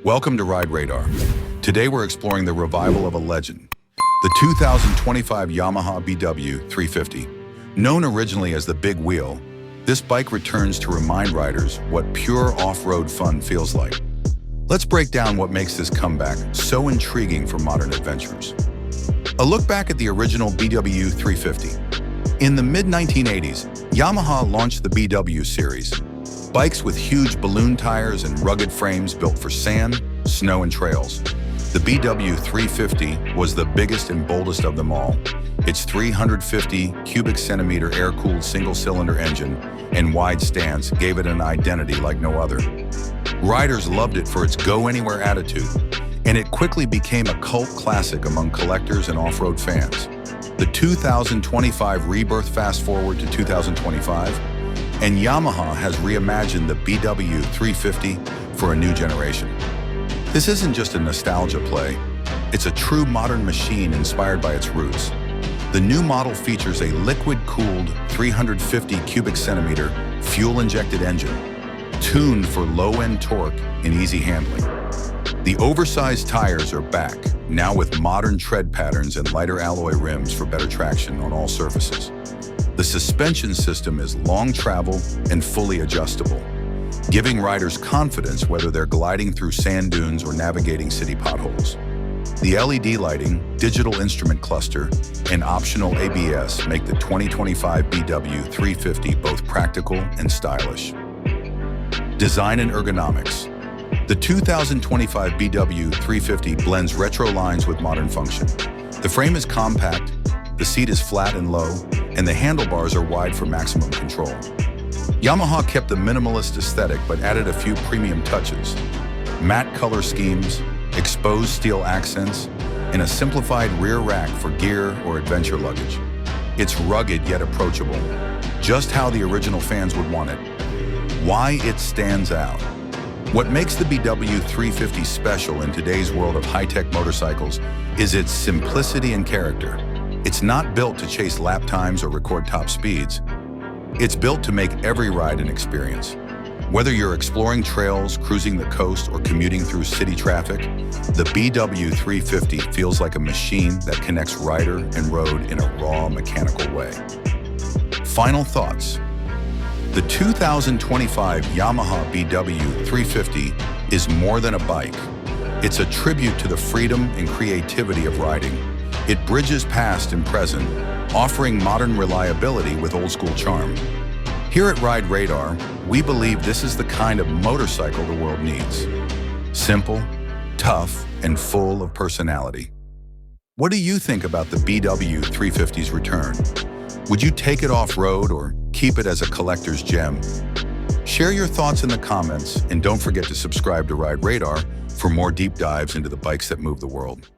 Welcome to Ride Radar. Today we're exploring the revival of a legend, the 2025 Yamaha BW350. Known originally as the Big Wheel, this bike returns to remind riders what pure off-road fun feels like. Let's break down what makes this comeback so intriguing for modern adventurers. A look back at the original BW350. In the mid-1980s, Yamaha launched the BW series, bikes with huge balloon tires and rugged frames built for sand, snow, and trails. The BW350 was the biggest and boldest of them all. Its 350 cubic centimeter air-cooled single-cylinder engine and wide stance gave it an identity like no other. Riders loved it for its go-anywhere attitude, and it quickly became a cult classic among collectors and off-road fans. The 2025 rebirth fast forward to 2025, and Yamaha has reimagined the BW350 for a new generation. This isn't just a nostalgia play, it's a true modern machine inspired by its roots. The new model features a liquid-cooled 350 cubic centimeter fuel-injected engine, tuned for low-end torque and easy handling. The oversized tires are back, now with modern tread patterns and lighter alloy rims for better traction on all surfaces. The suspension system is long travel and fully adjustable, giving riders confidence whether they're gliding through sand dunes or navigating city potholes. The LED lighting, digital instrument cluster, and optional ABS make the 2025 BW350 both practical and stylish. Design and ergonomics. The 2025 BW350 blends retro lines with modern function. The frame is compact, the seat is flat and low, and the handlebars are wide for maximum control. Yamaha kept the minimalist aesthetic but added a few premium touches. Matte color schemes, exposed steel accents, and a simplified rear rack for gear or adventure luggage. It's rugged yet approachable, just how the original fans would want it. Why it stands out. What makes the BW350 special in today's world of high-tech motorcycles is its simplicity and character. It's not built to chase lap times or record top speeds. It's built to make every ride an experience. Whether you're exploring trails, cruising the coast, or commuting through city traffic, the BW350 feels like a machine that connects rider and road in a raw, mechanical way. Final thoughts. The 2025 Yamaha BW350 is more than a bike. It's a tribute to the freedom and creativity of riding. It bridges past and present, offering modern reliability with old-school charm. Here at Ride Radar, we believe this is the kind of motorcycle the world needs. Simple, tough, and full of personality. What do you think about the BW350's return? Would you take it off-road or keep it as a collector's gem? Share your thoughts in the comments, and don't forget to subscribe to Ride Radar for more deep dives into the bikes that move the world.